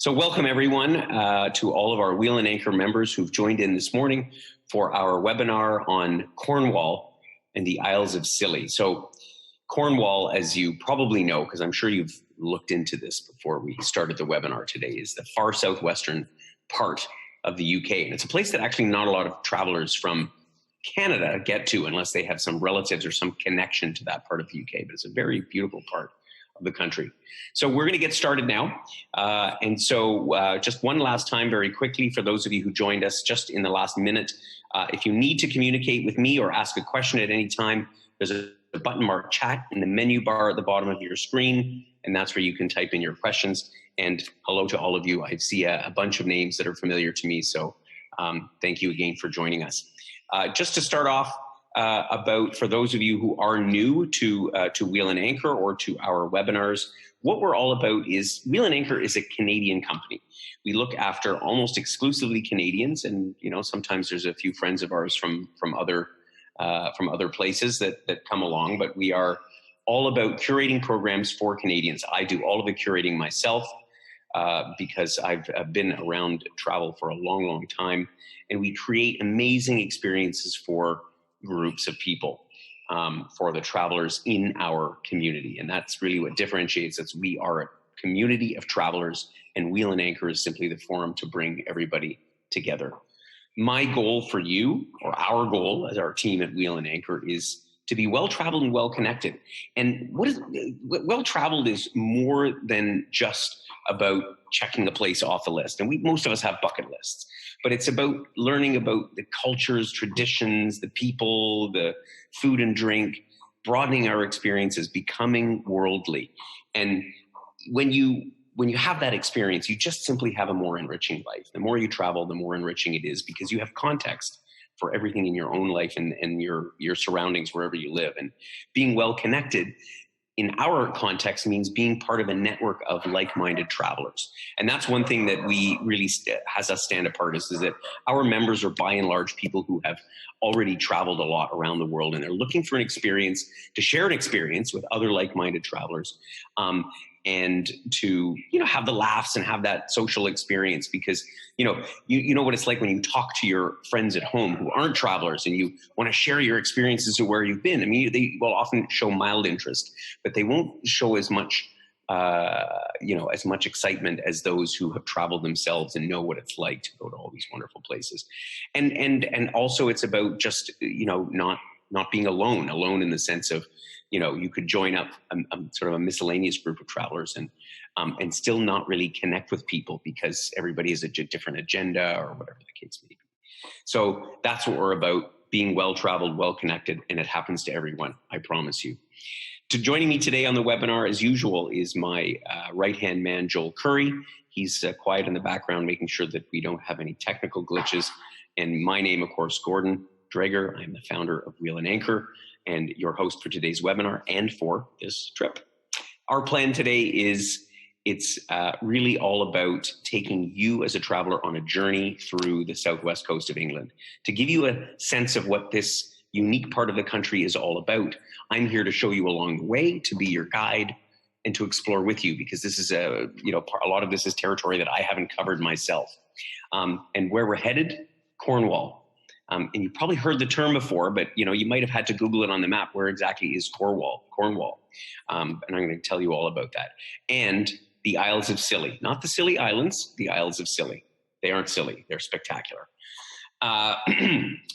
So welcome everyone to all of our Wheel and Anchor members who've joined in this morning for our webinar on Cornwall and the Isles of Scilly. So Cornwall, as you probably know, because I'm sure you've looked into this before we started the webinar today, is the far southwestern part of the UK. And it's a place that actually not a lot of travelers from Canada get to unless they have some relatives or some connection to that part of the UK. But it's a very beautiful part of the country. So we're going to get started now. Just one last time very quickly for those of you who joined us just in the last minute, if you need to communicate with me or ask a question at any time, there's a button marked chat in the menu bar at the bottom of your screen, and that's where you can type in your questions. And hello to all of you. I see a bunch of names that are familiar to me, so thank you again for joining us. Just to start off, for those of you who are new to Wheel and Anchor or to our webinars, what we're all about is Wheel and Anchor is a Canadian company. We look after almost exclusively Canadians, and sometimes there's a few friends of ours from other places that come along. But we are all about curating programs for Canadians. I do all of the curating myself because I've been around travel for a long, long time, and we create amazing experiences for groups of people, for the travelers in our community. And that's really what differentiates us. We are a community of travelers, and Wheel and Anchor is simply the forum to bring everybody together. My goal for you, or our goal as our team at Wheel and Anchor, is to be well-traveled and well-connected. And well-traveled is more than just about checking a place off the list. And most of us have bucket lists. But it's about learning about the cultures, traditions, the people, the food and drink, broadening our experiences, becoming worldly. And when you have that experience, you just simply have a more enriching life. The more you travel, the more enriching it is, because you have context for everything in your own life and your surroundings wherever you live. And being well connected in our context means being part of a network of like-minded travelers. And that's one thing that we really has us stand apart is that our members are by and large people who have already traveled a lot around the world, and they're looking for an experience, to share an experience with other like-minded travelers, and to have the laughs and have that social experience, because you know what it's like when you talk to your friends at home who aren't travelers and you want to share your experiences of where you've been. I mean, they will often show mild interest, but they won't show as much excitement as those who have traveled themselves and know what it's like to go to all these wonderful places. And also it's about just not being alone in the sense of you could join up sort of a miscellaneous group of travelers and still not really connect with people because everybody has a different agenda or whatever the case may be. So that's what we're about, being well-traveled, well-connected, and it happens to everyone, I promise you. Joining me today on the webinar, as usual, is my right-hand man, Joel Curry. He's quiet in the background, making sure that we don't have any technical glitches. And my name, of course, Gordon Drager. I'm the founder of Wheel and Anchor and your host for today's webinar and for this trip. Our plan today is it's really all about taking you as a traveler on a journey through the southwest coast of England. To give you a sense of what this unique part of the country is all about, I'm here to show you along the way, to be your guide, and to explore with you, because this is a lot of this is territory that I haven't covered myself. And where we're headed, Cornwall. And you probably heard the term before, but you might have had to Google it on the map. Where exactly is Cornwall? And I'm going to tell you all about that. And the Isles of Scilly, not the Scilly Islands, the Isles of Scilly. They aren't silly; they're spectacular.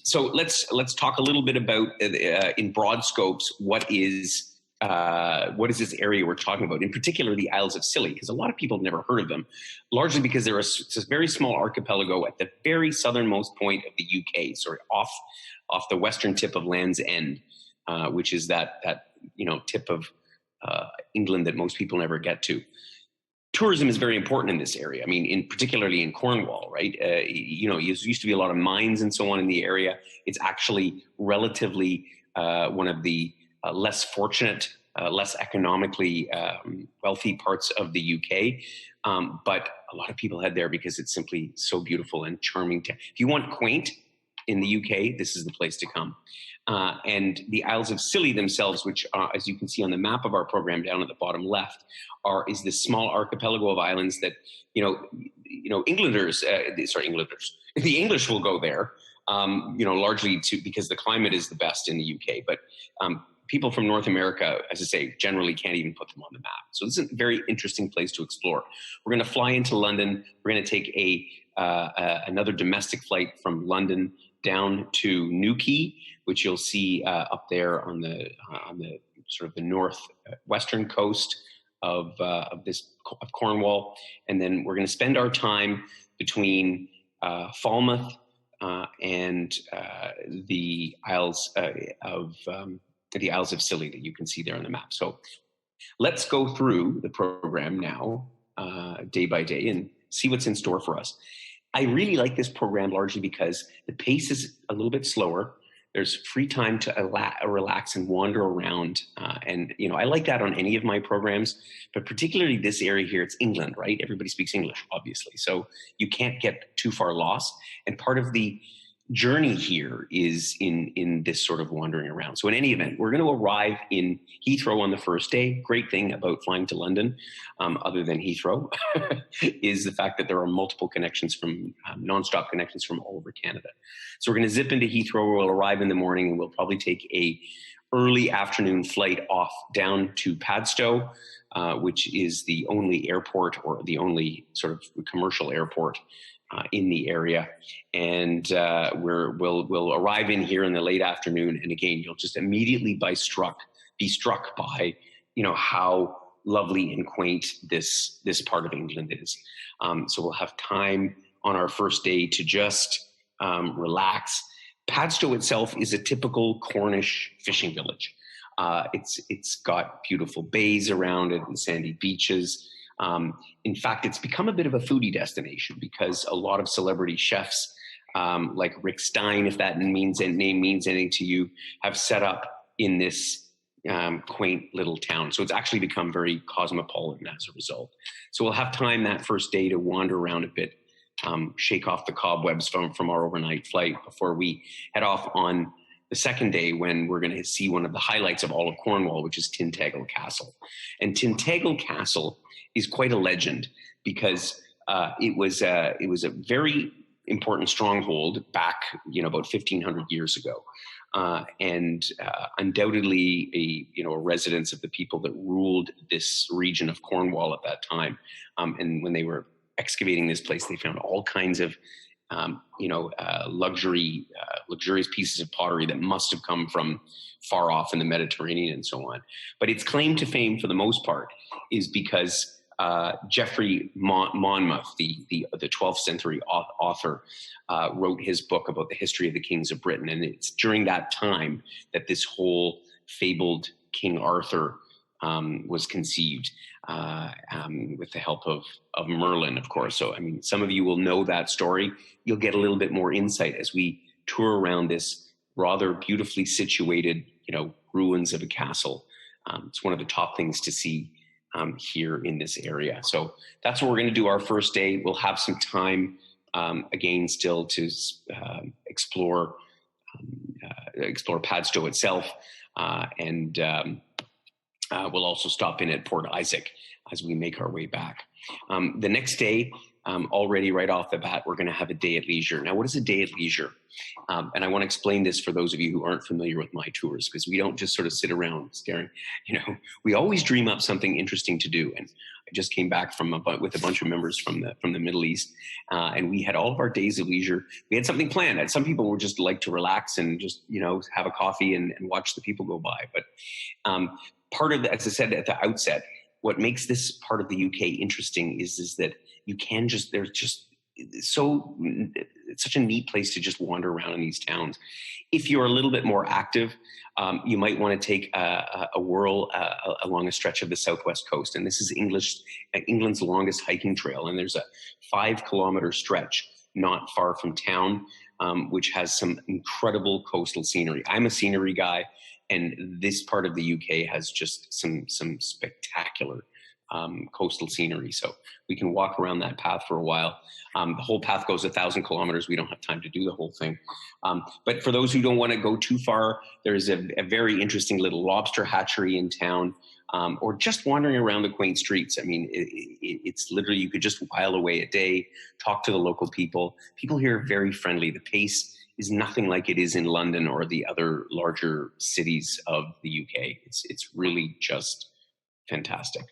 So let's talk a little bit about, in broad scopes, what is this area we're talking about, in particular the Isles of Scilly, because a lot of people have never heard of them, largely because it's a very small archipelago at the very southernmost point of the UK, sort of off the western tip of Land's End, which is that tip of England that most people never get to. Tourism is very important in this area. I mean, particularly in Cornwall, right? There used to be a lot of mines and so on in the area. It's actually relatively one of the less fortunate, less economically wealthy parts of the UK. But a lot of people head there because it's simply so beautiful and charming. If you want quaint in the UK, this is the place to come. And the Isles of Scilly themselves, which, as you can see on the map of our program down at the bottom left, is this small archipelago of islands that, Englanders, the English will go there, largely because the climate is the best in the UK. But people from North America, as I say, generally can't even put them on the map. So this is a very interesting place to explore. We're going to fly into London. We're going to take another domestic flight from London down to Newquay, which you'll see up there on the sort of the northwestern coast of Cornwall, and then we're going to spend our time between Falmouth and the Isles of Scilly that you can see there on the map. So let's go through the program now, day by day, and see what's in store for us. I really like this program largely because the pace is a little bit slower. There's free time to relax and wander around. And I like that on any of my programs, but particularly this area here, it's England, right? Everybody speaks English, obviously. So you can't get too far lost. And part of the journey here is in this sort of wandering around. So in any event, we're going to arrive in Heathrow on the first day. Great thing about flying to London, other than Heathrow, is the fact that there are multiple connections nonstop connections from all over Canada. So we're going to zip into Heathrow. We'll arrive in the morning, and we'll probably take a early afternoon flight off down to PADSTOW, which is the only airport, or the only sort of commercial airport in the area. And we'll arrive in here in the late afternoon. And again, you'll just immediately be struck by, how lovely and quaint this part of England is. So we'll have time on our first day to just relax. Padstow itself is a typical Cornish fishing village. It's got beautiful bays around it and sandy beaches. In fact, it's become a bit of a foodie destination because a lot of celebrity chefs, like Rick Stein, if that name means anything to you, have set up in this quaint little town. So it's actually become very cosmopolitan as a result. So we'll have time that first day to wander around a bit, shake off the cobwebs from our overnight flight before we head off on the second day, when we're going to see one of the highlights of all of Cornwall, which is Tintagel Castle. And Tintagel Castle is quite a legend because it was a very important stronghold back, about 1,500 years ago, and undoubtedly a residence of the people that ruled this region of Cornwall at that time. And when they were excavating this place, they found all kinds of luxurious pieces of pottery that must have come from far off in the Mediterranean and so on. But its claim to fame, for the most part, is because Geoffrey Monmouth, the 12th century author, wrote his book about the history of the kings of Britain. And it's during that time that this whole fabled King Arthur was conceived, with the help of Merlin, of course. So, some of you will know that story. You'll get a little bit more insight as we tour around this rather beautifully situated, ruins of a castle. It's one of the top things to see here in this area. So that's what we're going to do our first day. We'll have some time, again, still to explore Padstow itself, and we'll also stop in at Port Isaac as we make our way back. The next day, already right off the bat, we're going to have a day at leisure. Now, what is a day at leisure? And I want to explain this for those of you who aren't familiar with my tours, because we don't just sort of sit around staring. We always dream up something interesting to do. And I just came back with a bunch of members from the Middle East, and we had all of our days of leisure. We had something planned. And some people would just like to relax and just have a coffee and watch the people go by. But part of, as I said at the outset, what makes this part of the UK interesting is that you can there's just it's such a neat place to just wander around in these towns. If you're a little bit more active, you might want to take a whirl along a stretch of the southwest coast. And this is England's longest hiking trail. And there's a 5-kilometer stretch not far from town, which has some incredible coastal scenery. I'm a scenery guy, and this part of the UK has just some spectacular coastal scenery. So we can walk around that path for a while. The whole path goes 1,000 kilometers. We don't have time to do the whole thing. But for those who don't want to go too far, there's a very interesting little lobster hatchery in town, or just wandering around the quaint streets. I mean, it's literally, you could just while away a day, talk to the local people. People here are very friendly. The pace is nothing like it is in London or the other larger cities of the UK. It's really just fantastic.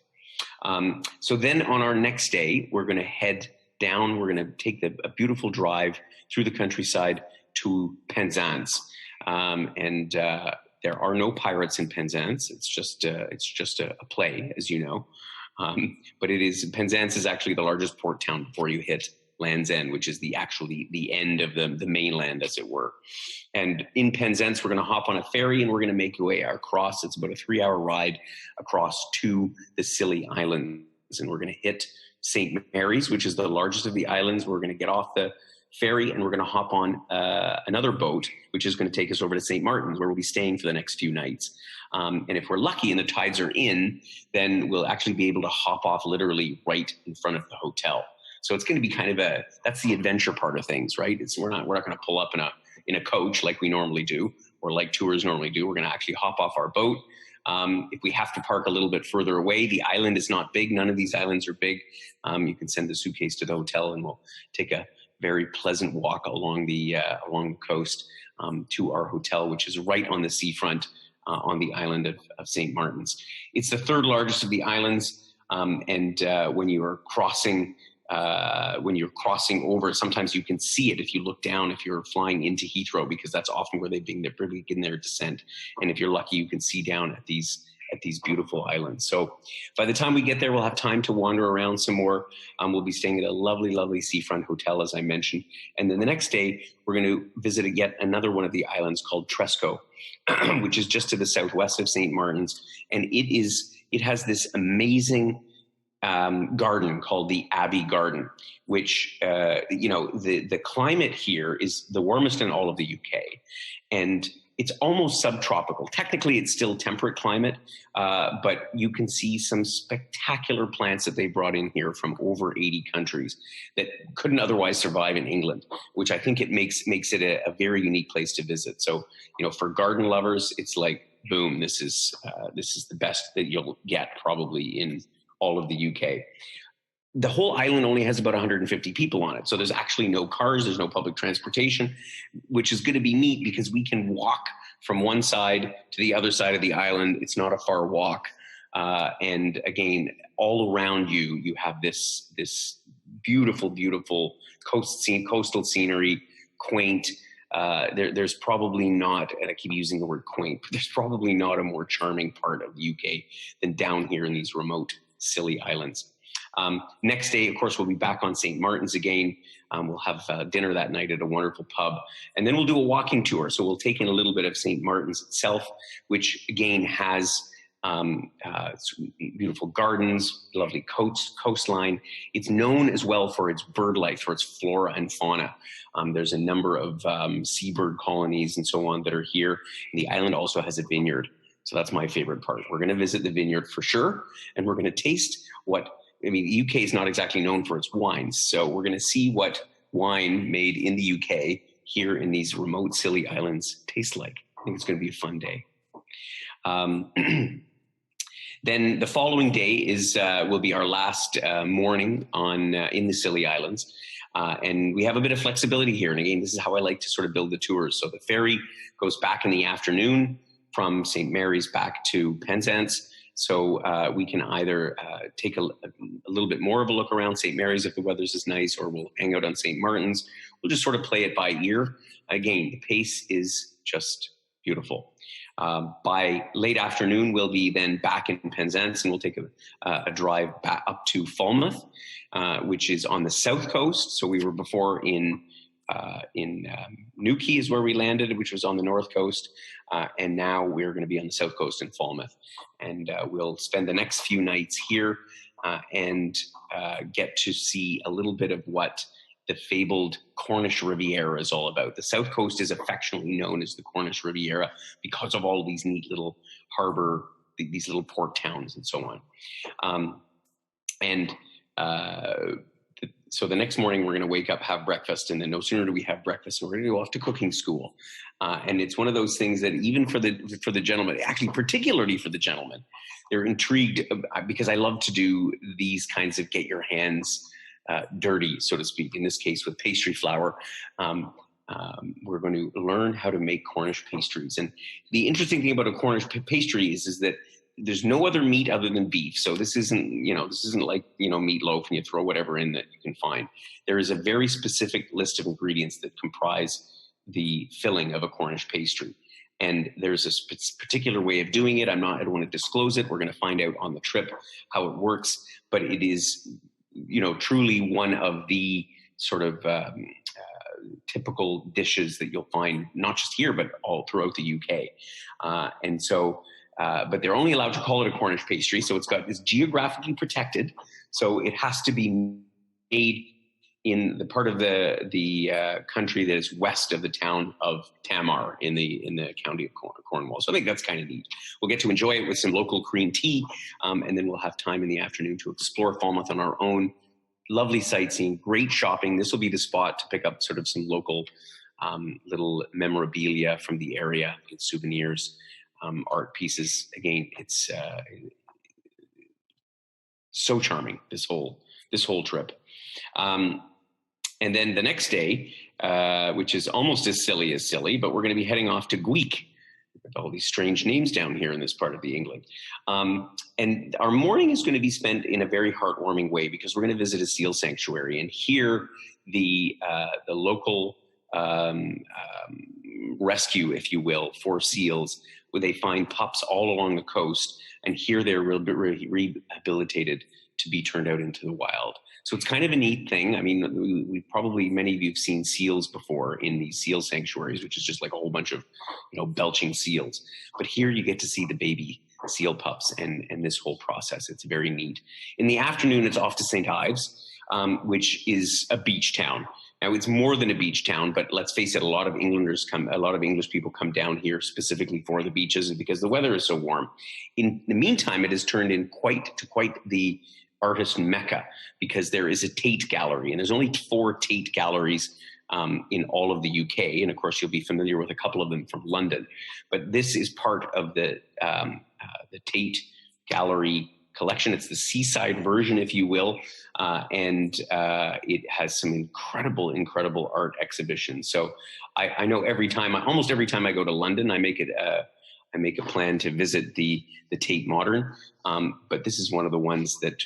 So then on our next day, we're going to head down. We're going to take a beautiful drive through the countryside to Penzance. There are no pirates in Penzance. It's just a play, as you know. But Penzance is actually the largest port town before you hit Land's End, which is the end of the mainland, as it were. And in Penzance, we're going to hop on a ferry and we're going to make our way across. It's about a 3-hour ride across to the Scilly Islands. And we're going to hit St. Mary's, which is the largest of the islands. We're going to get off the ferry and we're going to hop on another boat, which is going to take us over to St. Martin's, where we'll be staying for the next few nights. And if we're lucky and the tides are in, then we'll actually be able to hop off literally right in front of the hotel. So it's going to be kind of that's the adventure part of things, right? We're not going to pull up in a coach like we normally do, or like tours normally do. We're going to actually hop off our boat. If we have to park a little bit further away, the island is not big. None of these islands are big. You can send the suitcase to the hotel and we'll take a very pleasant walk along the coast to our hotel, which is right on the seafront on the island of St. Martin's. It's the third largest of the islands. When you are crossing over, sometimes you can see it if you look down, if you're flying into Heathrow, because that's often where they begin their descent. And if you're lucky, you can see down at these beautiful islands. So by the time we get there, we'll have time to wander around some more. We'll be staying at a lovely, lovely seafront hotel, as I mentioned. And then the next day, we're going to visit yet another one of the islands called TRESCO, which is just to the southwest of St. Martin's. And it has this amazing garden called the Abbey Garden, which, the climate here is the warmest in all of the UK. And it's almost subtropical. Technically, it's still temperate climate, but you can see some spectacular plants that they brought in here from over 80 countries that couldn't otherwise survive in England, which I think it makes it a very unique place to visit. So, for garden lovers, it's like, boom, this is the best that you'll get probably in all of the UK. The whole island only has about 150 people on it. So there's actually no cars, there's no public transportation, which is going to be neat because we can walk from one side to the other side of the island. It's not a far walk. And again, all around you have this beautiful, beautiful coastal scenery, quaint. There's probably not, and I keep using the word quaint, but there's probably not a more charming part of the UK than down here in these remote Scilly Islands. Next day, of course, we'll be back on St. Martin's again. We'll have dinner that night at a wonderful pub. And then we'll do a walking tour. So we'll take in a little bit of St. Martin's itself, which again has beautiful gardens, lovely coastline. It's known as well for its bird life, for its flora and fauna. There's a number of seabird colonies and so on that are here. And the island also has a vineyard. So that's my favorite part. We're going to visit the vineyard for sure. And we're going to taste the UK is not exactly known for its wines. So we're going to see what wine made in the UK here in these remote Scilly Islands tastes like. I think it's going to be a fun day. Then the following day will be our last morning in the Scilly Islands. And we have a bit of flexibility here. And again, this is how I like to sort of build the tours. So the ferry goes back in the afternoon from St. Mary's back to Penzance. So we can either take a little bit more of a look around St. Mary's if the weather's is nice, or we'll hang out on St. Martin's. We'll just sort of play it by ear. Again, the pace is just beautiful. By late afternoon, we'll be then back in Penzance, and we'll take a drive back up to Falmouth, which is on the south coast. So we were before in Newquay is where we landed, which was on the north coast. And now we're going to be on the south coast in Falmouth. And we'll spend the next few nights here and get to see a little bit of what the fabled Cornish Riviera is all about. The south coast is affectionately known as the Cornish Riviera because of all these neat little harbor, these little port towns and so on. And so the next morning, we're going to wake up, have breakfast, and then no sooner do we have breakfast, we're going to go off to cooking school. And it's one of those things that even for the gentlemen, actually particularly for the gentlemen, they're intrigued because I love to do these kinds of get your hands dirty, so to speak. In this case, with pastry flour, we're going to learn how to make Cornish pastries. And the interesting thing about a Cornish pastry is that there's no other meat other than beef. So this isn't like, meatloaf and you throw whatever in that you can find. There is a very specific list of ingredients that comprise the filling of a Cornish pastry. And there's a particular way of doing it. I don't want to disclose it. We're going to find out on the trip how it works, but it is, truly one of the sort of typical dishes that you'll find not just here, but all throughout the UK. But they're only allowed to call it a Cornish pastry. So it's geographically protected. So it has to be made in the part of the country that is west of the town of Tamar in the county of Cornwall. So I think that's kind of neat. We'll get to enjoy it with some local cream tea. And then we'll have time in the afternoon to explore Falmouth on our own. Lovely sightseeing, great shopping. This will be the spot to pick up sort of some local little memorabilia from the area, souvenirs. Art pieces. Again, it's so charming, this whole trip. And then the next day, which is almost as silly, but we're going to be heading off to Gweek. With all these strange names down here in this part of the England. And our morning is going to be spent in a very heartwarming way because we're going to visit a seal sanctuary and hear the local rescue, if you will, for seals, where they find pups all along the coast, and here they're rehabilitated to be turned out into the wild. So it's kind of a neat thing. I mean, we probably, many of you have seen seals before in these seal sanctuaries, which is just like a whole bunch of, belching seals. But here you get to see the baby seal pups and this whole process. It's very neat. In the afternoon, it's off to St. Ives, which is a beach town. Now, it's more than a beach town, but let's face it, a lot of English people come down here specifically for the beaches and because the weather is so warm. In the meantime, it has turned in quite the artist mecca because there is a Tate gallery, and there's only 4 Tate galleries in all of the UK. And of course, you'll be familiar with a couple of them from London. But this is part of the Tate gallery collection. It's the seaside version, if you will. And it has some incredible art exhibitions. So I know almost every time I go to London, I make a plan to visit the Tate Modern. But this is one of the ones that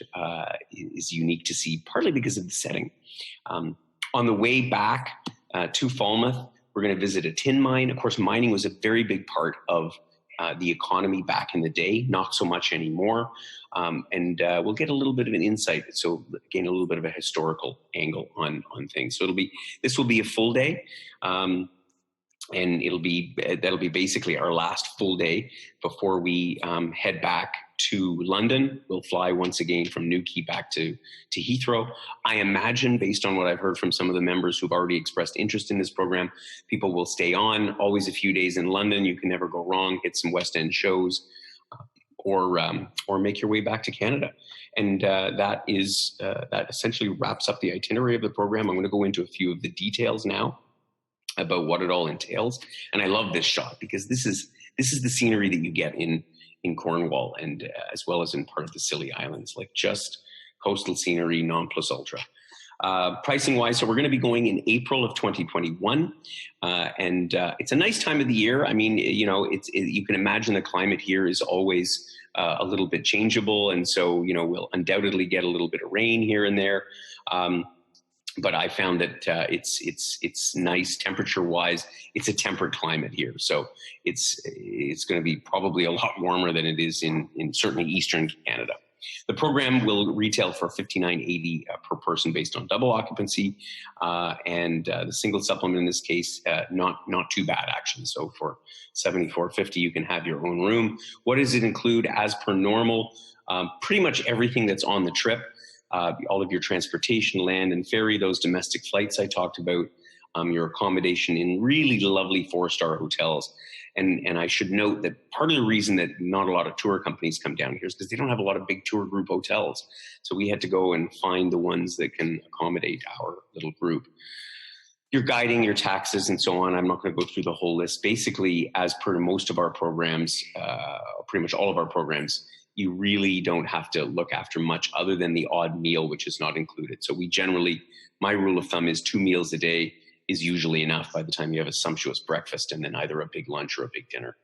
is unique to see, partly because of the setting. On the way back to Falmouth, we're going to visit a tin mine. Of course, mining was a very big part of the economy back in the day, not so much anymore. And we'll get a little bit of an insight. So again, a little bit of a historical angle on things. So this will be a full day. And that'll be basically our last full day before we head back to London. We'll fly once again from Newquay back to Heathrow. I imagine, based on what I've heard from some of the members who've already expressed interest in this program, people will stay on. Always a few days in London. You can never go wrong. Hit some West End shows, or make your way back to Canada. And that essentially wraps up the itinerary of the program. I'm going to go into a few of the details now about what it all entails. And I love this shot because this is the scenery that you get in Cornwall and as well as in part of the Scilly Islands, like just coastal scenery non plus ultra. Pricing wise, so we're going to be going in April of 2021. And it's a nice time of the year. I mean, you can imagine the climate here is always a little bit changeable. And so, we'll undoubtedly get a little bit of rain here and there. But I found that it's nice temperature wise. It's a temperate climate here, so it's going to be probably a lot warmer than it is in certainly Eastern Canada. The program will retail for $59.80 per person based on double occupancy, and the single supplement in this case not too bad actually. So for $74.50 you can have your own room. What does it include? As per normal, pretty much everything that's on the trip. All of your transportation, land and ferry, those domestic flights I talked about, your accommodation in really lovely 4-star hotels. And I should note that part of the reason that not a lot of tour companies come down here is because they don't have a lot of big tour group hotels. So we had to go and find the ones that can accommodate our little group. Your guiding, your taxes, and so on. I'm not going to go through the whole list. Basically, as per most of our programs, pretty much all of our programs, you really don't have to look after much other than the odd meal, which is not included. So we generally, my rule of thumb is 2 meals a day is usually enough by the time you have a sumptuous breakfast and then either a big lunch or a big dinner.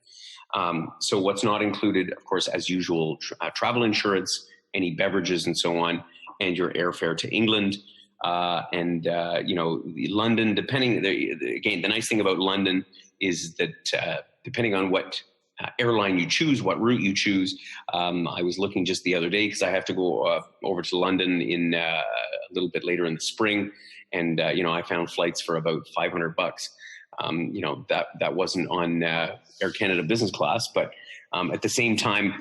So what's not included, of course, as usual, travel insurance, any beverages and so on, and your airfare to England. London, again, the nice thing about London is that depending on what airline you choose, what route you choose, I was looking just the other day because I have to go over to London in a little bit later in the spring. And, I found flights for about $500. That wasn't on Air Canada business class, but at the same time,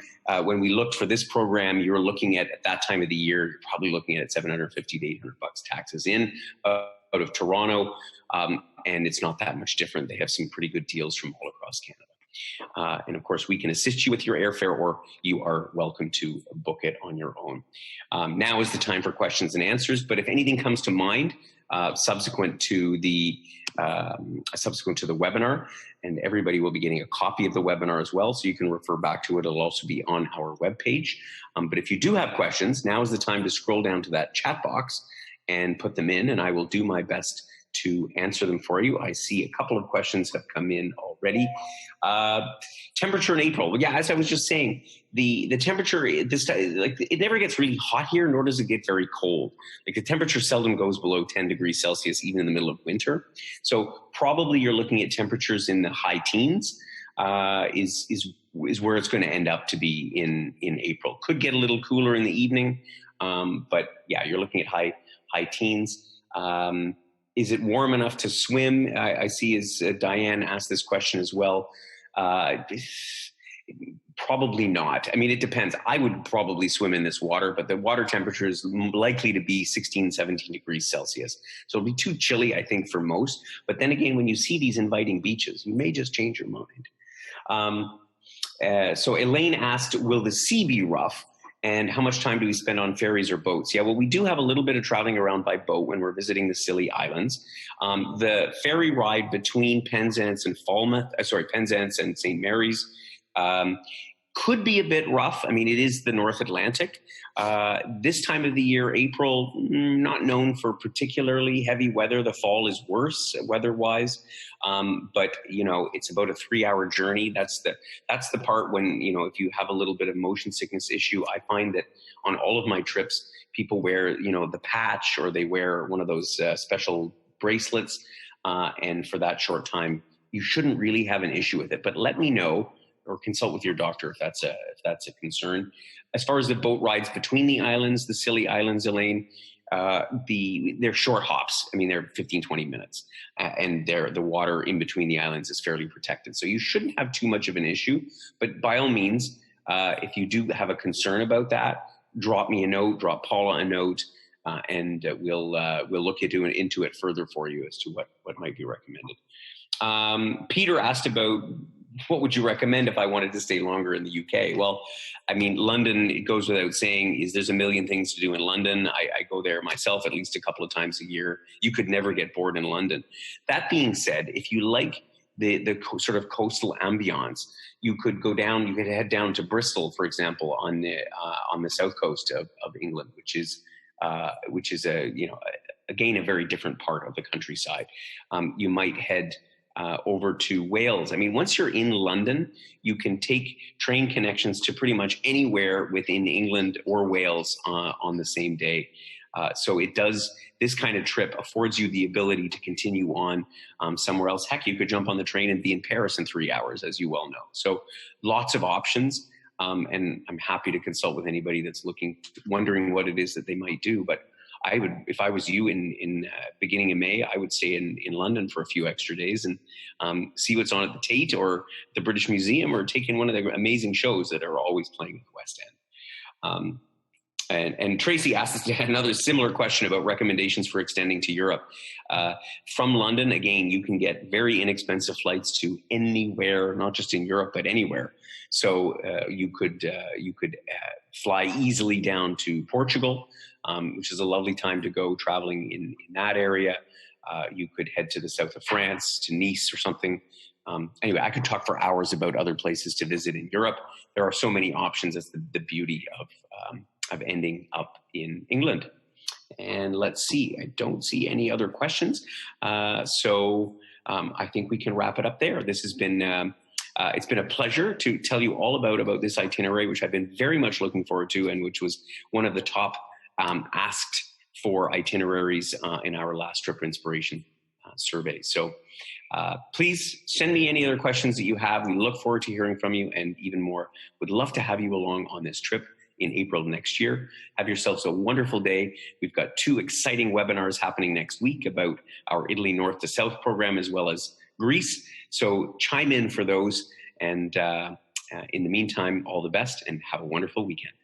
when we looked for this program, you're looking at that time of the year, you're probably looking at $750 to $800 taxes in out of Toronto. And it's not that much different. They have some pretty good deals from all across Canada. And of course, we can assist you with your airfare, or you are welcome to book it on your own. Now is the time for questions and answers. But if anything comes to mind subsequent to the webinar, and everybody will be getting a copy of the webinar as well, so you can refer back to it. It'll also be on our webpage. But if you do have questions, now is the time to scroll down to that chat box and put them in, and I will do my best to answer them for you. I see a couple of questions have come in already. Temperature in April. Well, yeah, as I was just saying, the temperature this time, like, it never gets really hot here, nor does it get very cold. Like, the temperature seldom goes below 10 degrees Celsius, even in the middle of winter. So probably you're looking at temperatures in the high teens. Is where it's going to end up to be in April. Could get a little cooler in the evening, but yeah, you're looking at high teens. Is it warm enough to swim? I see as Diane asked this question as well. Probably not. I mean, it depends. I would probably swim in this water, but the water temperature is likely to be 16, 17 degrees Celsius. So it'll be too chilly, I think, for most. But then again, when you see these inviting beaches, you may just change your mind. So Elaine asked, will the sea be rough? And how much time do we spend on ferries or boats? Yeah, well, we do have a little bit of traveling around by boat when we're visiting the Scilly Islands. The ferry ride between Penzance and Penzance and St. Mary's could be a bit rough. I mean, it is the North Atlantic. This time of the year, April, not known for particularly heavy weather. The fall is worse weather-wise. But, it's about a 3-hour journey. That's the part when, if you have a little bit of motion sickness issue, I find that on all of my trips, people wear, the patch, or they wear one of those special bracelets. And for that short time, you shouldn't really have an issue with it. But let me know, or consult with your doctor if that's a concern. As far as the boat rides between the islands, the Scilly Islands, Elaine, they're short hops. I mean, they're 15, 20 minutes. And the water in between the islands is fairly protected. So you shouldn't have too much of an issue. But by all means, if you do have a concern about that, drop me a note, drop Paula a note, and we'll look into it further for you as to what might be recommended. Peter asked about, what would you recommend if I wanted to stay longer in the UK? Well, I mean, London, it goes without saying, there's a million things to do in London. I go there myself at least a couple of times a year. You could never get bored in London. That being said, if you like the sort of coastal ambiance, you could head down to Bristol, for example, on the south coast of England, which is again, a very different part of the countryside. You might head over to Wales. I mean, once you're in London, you can take train connections to pretty much anywhere within England or Wales on the same day. So this kind of trip affords you the ability to continue on somewhere else. Heck, you could jump on the train and be in Paris in 3 hours, as you well know. So lots of options. And I'm happy to consult with anybody that's wondering what it is that they might do. But I would, if I was you in beginning of May, I would stay in London for a few extra days and see what's on at the Tate or the British Museum, or take in one of the amazing shows that are always playing at the West End. And Tracy asked another similar question about recommendations for extending to Europe. From London, again, you can get very inexpensive flights to anywhere, not just in Europe, but anywhere. So you could fly easily down to Portugal, which is a lovely time to go traveling in that area. You could head to the south of France, to Nice or something. Anyway, I could talk for hours about other places to visit in Europe. There are so many options. That's the beauty of ending up in England. And let's see, I don't see any other questions. So I think we can wrap it up there. This has been, it's been a pleasure to tell you all about this itinerary, which I've been very much looking forward to, and which was one of the top asked for itineraries in our last Trip Inspiration survey. So please send me any other questions that you have. We look forward to hearing from you, and even more, would love to have you along on this trip in April next year. Have yourselves a wonderful day. We've got 2 exciting webinars happening next week about our Italy North to South program, as well as Greece. So chime in for those. And in the meantime, all the best and have a wonderful weekend.